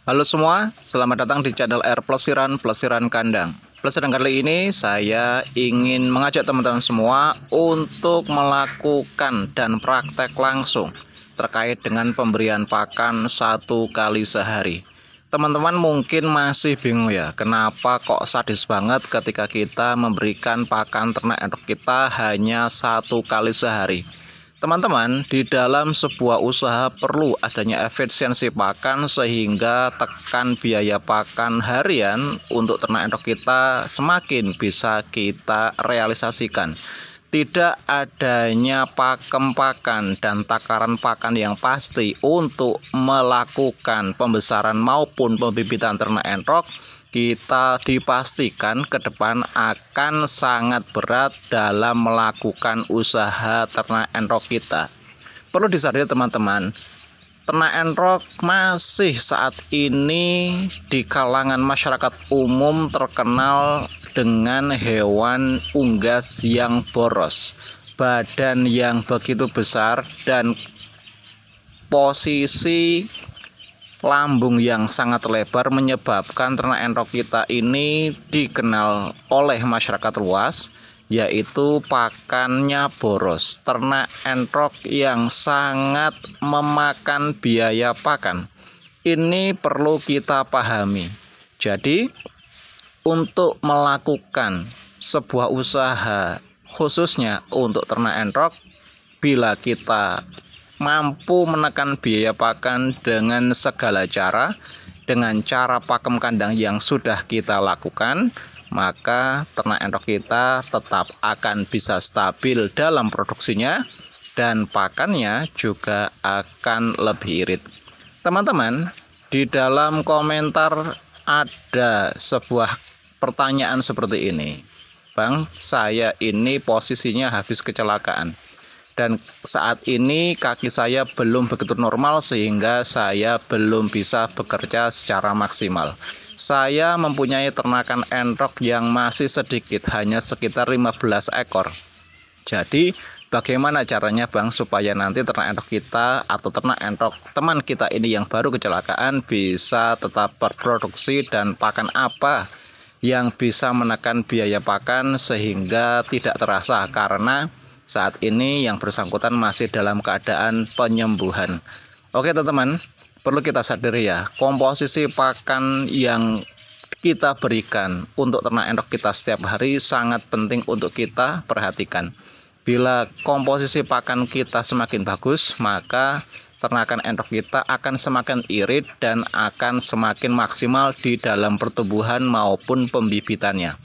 Halo semua, selamat datang di channel R Pelesiran Kandang. Pelesiran kali ini saya ingin mengajak teman-teman semua untuk melakukan dan praktek langsung terkait dengan pemberian pakan 1 kali sehari. Teman-teman mungkin masih bingung ya, kenapa kok sadis banget ketika kita memberikan pakan ternak endok kita hanya 1 kali sehari. Teman-teman, di dalam sebuah usaha perlu adanya efisiensi pakan sehingga tekan biaya pakan harian untuk ternak endok kita semakin bisa kita realisasikan. Tidak adanya pakem pakan dan takaran pakan yang pasti untuk melakukan pembesaran maupun pembibitan ternak endok, kita dipastikan ke depan akan sangat berat dalam melakukan usaha ternak endok kita. Perlu disadari teman-teman, ternak endok masih saat ini di kalangan masyarakat umum terkenal dengan hewan unggas yang boros, badan yang begitu besar, dan posisi lambung yang sangat lebar menyebabkan ternak endok kita ini dikenal oleh masyarakat luas, yaitu pakannya boros. Ternak endok yang sangat memakan biaya pakan. Ini perlu kita pahami. Jadi, untuk melakukan sebuah usaha khususnya untuk ternak endok, bila kita mampu menekan biaya pakan dengan segala cara, dengan cara pakem kandang yang sudah kita lakukan, maka ternak endok kita tetap akan bisa stabil dalam produksinya dan pakannya juga akan lebih irit. Teman-teman, di dalam komentar ada sebuah pertanyaan seperti ini. Bang, saya ini posisinya habis kecelakaan dan saat ini kaki saya belum begitu normal sehingga saya belum bisa bekerja secara maksimal. Saya mempunyai ternakan endok yang masih sedikit, hanya sekitar 15 ekor. Jadi bagaimana caranya Bang supaya nanti ternak endok kita atau ternak endok teman kita ini yang baru kecelakaan bisa tetap berproduksi, dan pakan apa yang bisa menekan biaya pakan sehingga tidak terasa karena saat ini yang bersangkutan masih dalam keadaan penyembuhan. Oke teman-teman, perlu kita sadari ya, komposisi pakan yang kita berikan untuk ternak endok kita setiap hari sangat penting untuk kita perhatikan. Bila komposisi pakan kita semakin bagus, maka ternakan endok kita akan semakin irit dan akan semakin maksimal di dalam pertumbuhan maupun pembibitannya.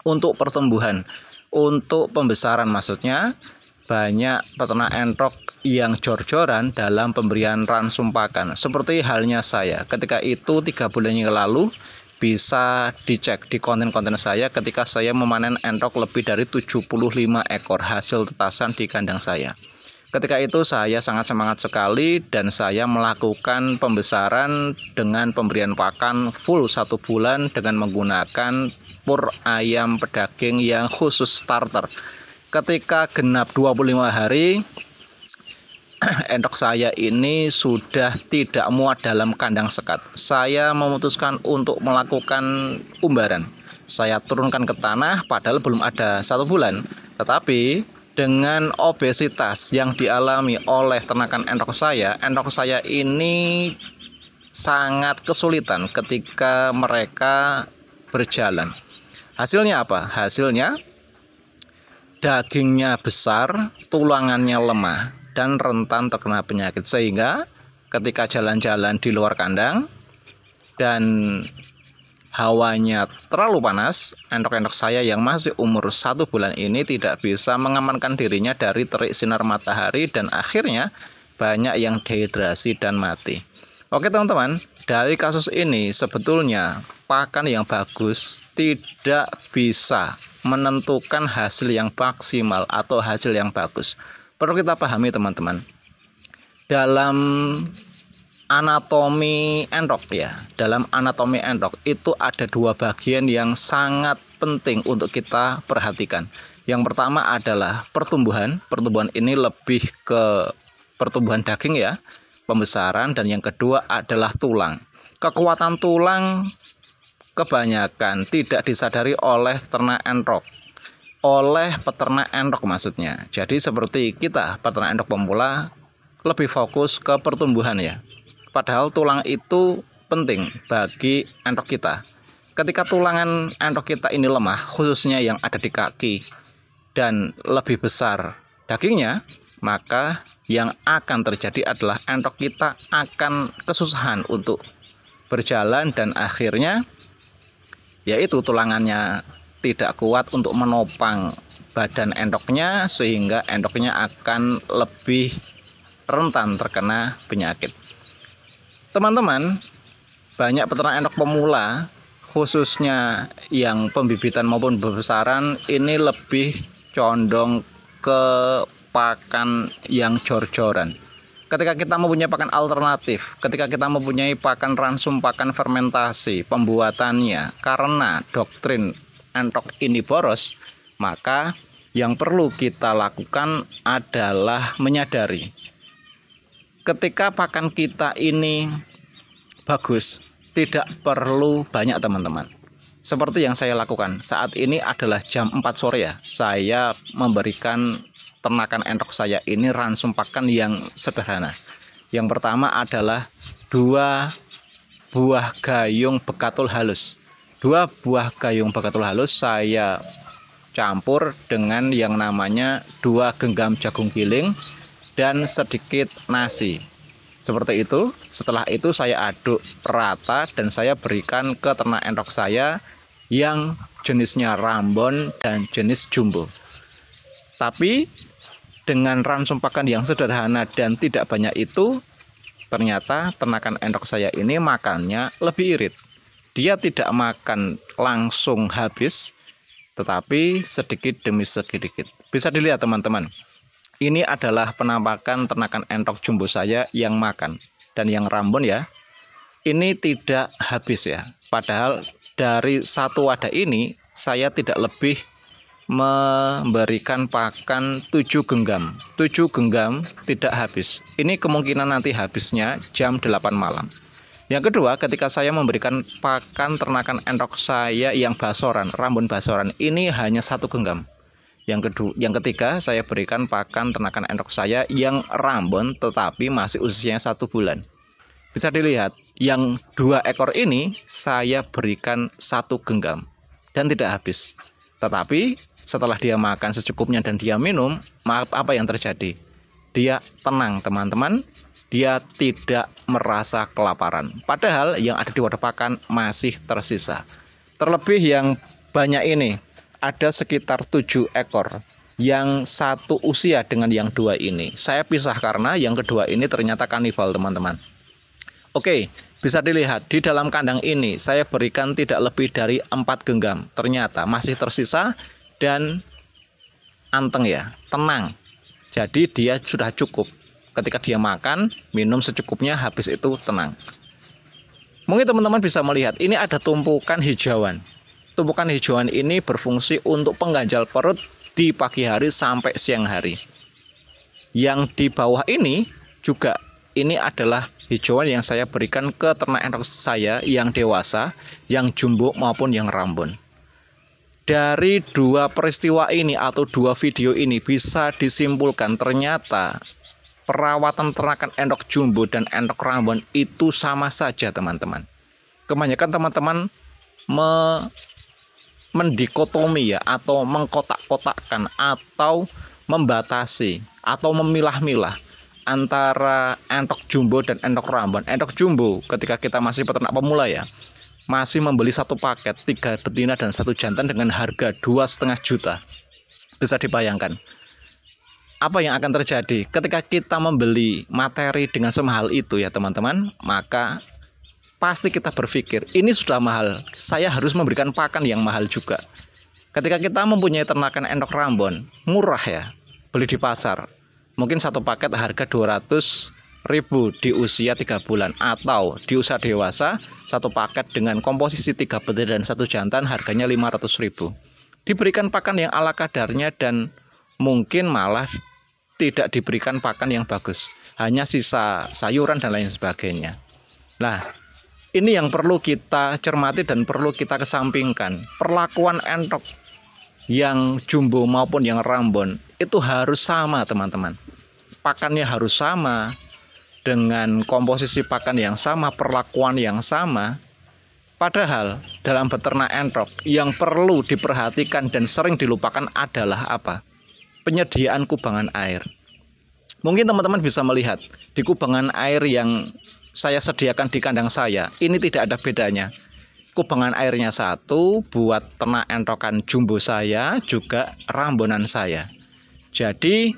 Untuk pertumbuhan, untuk pembesaran maksudnya, banyak peternak endok yang jor-joran dalam pemberian ransum pakan. Seperti halnya saya, ketika itu 3 bulan yang lalu bisa dicek di konten-konten saya ketika saya memanen endok lebih dari 75 ekor hasil tetasan di kandang saya. Ketika itu saya sangat semangat sekali dan saya melakukan pembesaran dengan pemberian pakan full 1 bulan dengan menggunakan pur ayam pedaging yang khusus starter. Ketika genap 25 hari, endok saya ini sudah tidak muat dalam kandang sekat. Saya memutuskan untuk melakukan umbaran. Saya turunkan ke tanah padahal belum ada 1 bulan. Tetapi dengan obesitas yang dialami oleh ternakan endok saya ini sangat kesulitan ketika mereka berjalan. Hasilnya apa? Hasilnya dagingnya besar, tulangannya lemah, dan rentan terkena penyakit. Sehingga ketika jalan-jalan di luar kandang dan hawanya terlalu panas, endok-endok saya yang masih umur 1 bulan ini tidak bisa mengamankan dirinya dari terik sinar matahari dan akhirnya banyak yang dehidrasi dan mati. Oke teman-teman, dari kasus ini sebetulnya pakan yang bagus tidak bisa menentukan hasil yang maksimal atau hasil yang bagus. Perlu kita pahami teman-teman, dalam anatomi endok ya, dalam anatomi endok itu ada 2 bagian yang sangat penting untuk kita perhatikan. Yang pertama adalah pertumbuhan. Pertumbuhan ini lebih ke pertumbuhan daging ya, pembesaran, dan yang kedua adalah tulang. Kekuatan tulang kebanyakan tidak disadari oleh ternak enrok, oleh peternak enrok maksudnya. Jadi seperti kita peternak enrok pemula lebih fokus ke pertumbuhan ya. Padahal tulang itu penting bagi enrok kita. Ketika tulangan enrok kita ini lemah, khususnya yang ada di kaki dan lebih besar dagingnya, maka yang akan terjadi adalah enrok kita akan kesusahan untuk berjalan dan akhirnya yaitu tulangannya tidak kuat untuk menopang badan enroknya sehingga enroknya akan lebih rentan terkena penyakit. Teman-teman, banyak peternak enrok pemula khususnya yang pembibitan maupun pembesaran ini lebih condong ke pakan yang jor-joran. Ketika kita mempunyai pakan alternatif, ketika kita mempunyai pakan ransum, pakan fermentasi, pembuatannya karena doktrin enrok ini boros, maka yang perlu kita lakukan adalah menyadari ketika pakan kita ini bagus, tidak perlu banyak teman-teman. Seperti yang saya lakukan saat ini adalah jam 4 sore ya. Saya memberikan ternakan enrok saya ini ransum pakan yang sederhana. Yang pertama adalah 2 buah gayung bekatul halus. 2 buah gayung bekatul halus saya campur dengan yang namanya 2 genggam jagung giling dan sedikit nasi. Seperti itu. Setelah itu saya aduk rata dan saya berikan ke ternak enrok saya yang jenisnya Rambon dan jenis jumbo. Tapi dengan ransum pakan yang sederhana dan tidak banyak itu, ternyata ternakan enrok saya ini makannya lebih irit. Dia tidak makan langsung habis, tetapi sedikit demi sedikit. Bisa dilihat teman-teman. Ini adalah penampakan ternakan enrok jumbo saya yang makan. Dan yang Rambon ya, ini tidak habis ya. Padahal dari satu wadah ini, saya tidak lebih memberikan pakan 7 genggam. 7 genggam tidak habis. Ini kemungkinan nanti habisnya jam 8 malam. Yang kedua, ketika saya memberikan pakan ternakan enrok saya yang basoran, Rambon basoran, ini hanya 1 genggam. Yang ketiga, saya berikan pakan ternakan enrok saya yang Rambon tetapi masih usianya 1 bulan. Bisa dilihat, yang 2 ekor ini saya berikan 1 genggam dan tidak habis. Tetapi setelah dia makan secukupnya dan dia minum, apa yang terjadi? Dia tenang teman-teman, dia tidak merasa kelaparan. Padahal yang ada di wadah pakan masih tersisa. Terlebih yang banyak ini, ada sekitar 7 ekor. Yang 1 usia dengan yang 2 ini. Saya pisah karena yang kedua ini ternyata kanibal teman-teman. Oke, bisa dilihat di dalam kandang ini saya berikan tidak lebih dari 4 genggam. Ternyata masih tersisa dan anteng ya, tenang. Jadi dia sudah cukup. Ketika dia makan, minum secukupnya, habis itu tenang. Mungkin teman-teman bisa melihat ini ada tumpukan hijauan. Tumpukan hijauan ini berfungsi untuk pengganjal perut di pagi hari sampai siang hari. Yang di bawah ini juga ini adalah hijauan yang saya berikan ke ternak enrok saya yang dewasa, yang jumbo maupun yang Rambon. Dari 2 peristiwa ini atau 2 video ini bisa disimpulkan ternyata perawatan ternakan enrok jumbo dan enrok Rambon itu sama saja teman-teman. Kebanyakan teman-teman mendikotomi ya, atau mengkotak-kotakkan atau membatasi atau memilah-milah antara enrok jumbo dan enrok Rambon. Enrok jumbo ketika kita masih peternak pemula ya, masih membeli 1 paket 3 betina dan 1 jantan dengan harga 2,5 juta. Bisa dibayangkan apa yang akan terjadi ketika kita membeli materi dengan semahal itu ya teman-teman. Maka pasti kita berpikir ini sudah mahal, saya harus memberikan pakan yang mahal juga. Ketika kita mempunyai ternakan enrok Rambon, murah ya, beli di pasar, mungkin 1 paket harga 200.000 di usia 3 bulan, atau di usia dewasa 1 paket dengan komposisi 3 betina dan 1 jantan harganya 500.000. Diberikan pakan yang ala kadarnya dan mungkin malah tidak diberikan pakan yang bagus, hanya sisa sayuran dan lain sebagainya. Nah, Ini yang perlu kita cermati dan perlu kita kesampingkan. Perlakuan entok yang jumbo maupun yang rambon itu harus sama teman-teman. Pakannya harus sama, dengan komposisi pakan yang sama, perlakuan yang sama. Padahal dalam beternak entok yang perlu diperhatikan dan sering dilupakan adalah apa? Penyediaan kubangan air. Mungkin teman-teman bisa melihat di kubangan air yang saya sediakan di kandang saya, ini tidak ada bedanya. Kubangan airnya satu buat ternak entokan jumbo saya, juga rambonan saya. Jadi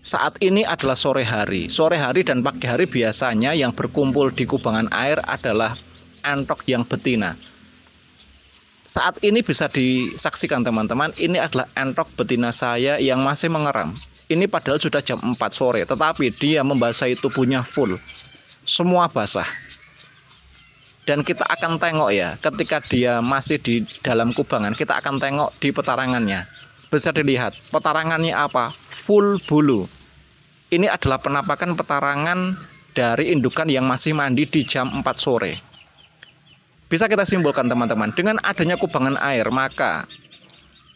saat ini adalah sore hari. Sore hari dan pagi hari biasanya yang berkumpul di kubangan air adalah entok yang betina. Saat ini bisa disaksikan teman-teman, ini adalah entok betina saya yang masih mengeram. Ini padahal sudah jam 4 sore, tetapi dia membasahi tubuhnya full. Semua basah. Dan kita akan tengok ya, ketika dia masih di dalam kubangan, kita akan tengok di petarangannya. Bisa dilihat, petarangannya apa? Full bulu. Ini adalah penampakan petarangan dari indukan yang masih mandi di jam 4 sore. Bisa kita simpulkan teman-teman, dengan adanya kubangan air, maka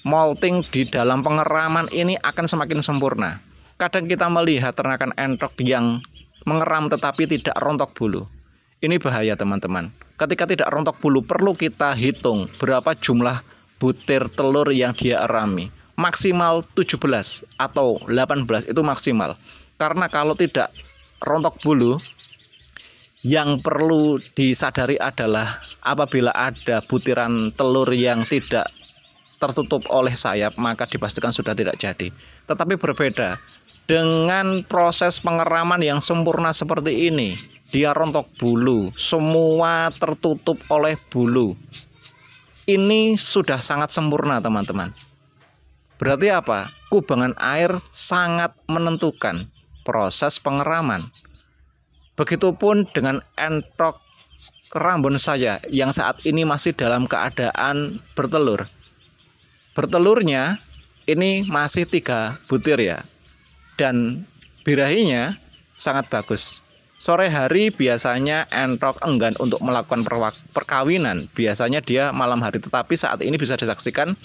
molting di dalam pengeraman ini akan semakin sempurna. Kadang kita melihat ternakan entok yang mengeram tetapi tidak rontok bulu. Ini bahaya teman-teman. Ketika tidak rontok bulu, perlu kita hitung berapa jumlah butir telur yang dia erami. Maksimal 17 atau 18 itu maksimal. Karena kalau tidak rontok bulu, yang perlu disadari adalah apabila ada butiran telur yang tidak tertutup oleh sayap, maka dipastikan sudah tidak jadi. Tetapi berbeda dengan proses pengeraman yang sempurna seperti ini. Dia rontok bulu, semua tertutup oleh bulu. Ini sudah sangat sempurna teman-teman. Berarti apa? Kubangan air sangat menentukan proses pengeraman. Begitupun dengan entok rambon saya yang saat ini masih dalam keadaan bertelur. Bertelurnya ini masih 3 butir ya, dan birahinya sangat bagus. Sore hari biasanya entok enggan untuk melakukan perkawinan, biasanya dia malam hari. Tetapi saat ini bisa disaksikan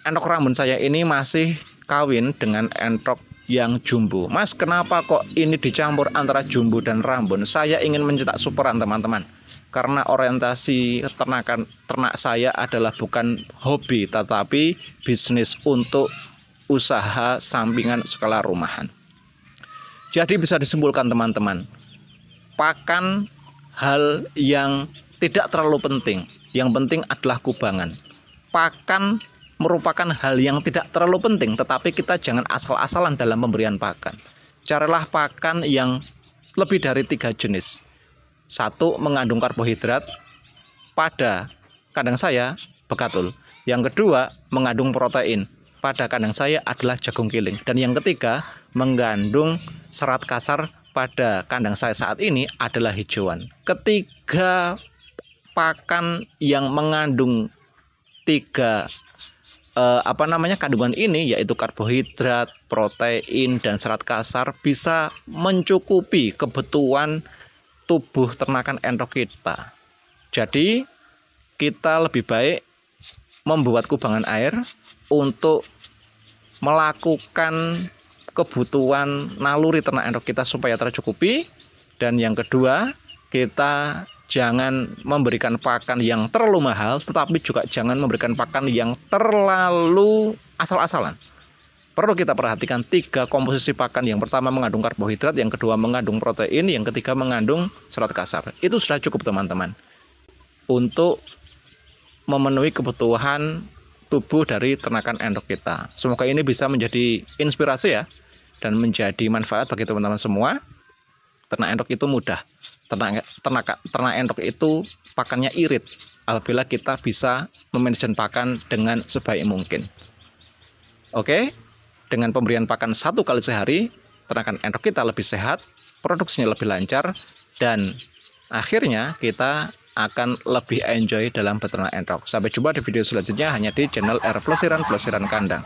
entok rambon saya ini masih kawin dengan entok yang jumbo. Mas, kenapa kok ini dicampur antara jumbo dan rambon? Saya ingin mencetak superan teman-teman. Karena orientasi ternak saya adalah bukan hobi, tetapi bisnis untuk usaha sampingan skala rumahan. Jadi bisa disimpulkan teman-teman, pakan hal yang tidak terlalu penting. Yang penting adalah kubangan. Pakan merupakan hal yang tidak terlalu penting, tetapi kita jangan asal-asalan dalam pemberian pakan. Carilah pakan yang lebih dari 3 jenis. 1 mengandung karbohidrat, pada kandang saya bekatul. Yang kedua mengandung protein, pada kandang saya adalah jagung giling. Dan yang ketiga mengandung serat kasar, pada kandang saya saat ini adalah hijauan. Ketiga pakan yang mengandung 3 kandungan ini, yaitu karbohidrat, protein, dan serat kasar, bisa mencukupi kebutuhan tubuh ternakan entok kita. Jadi kita lebih baik membuat kubangan air untuk melakukan kebutuhan naluri ternak entok kita supaya tercukupi. Dan yang kedua, kita jangan memberikan pakan yang terlalu mahal, tetapi juga jangan memberikan pakan yang terlalu asal-asalan. Perlu kita perhatikan 3 komposisi pakan. Yang pertama mengandung karbohidrat, yang kedua mengandung protein, yang ketiga mengandung serat kasar. Itu sudah cukup teman-teman untuk memenuhi kebutuhan tubuh dari ternakan entok kita. Semoga ini bisa menjadi inspirasi ya, dan menjadi manfaat bagi teman-teman semua. Ternak entok itu mudah. Ternak entok itu pakannya irit apabila kita bisa memanajemen pakan dengan sebaik mungkin. Oke, dengan pemberian pakan 1 kali sehari, ternakan entok kita lebih sehat, produksinya lebih lancar, dan akhirnya kita akan lebih enjoy dalam beternak entok. Sampai jumpa di video selanjutnya hanya di channel R Pelesiran Kandang.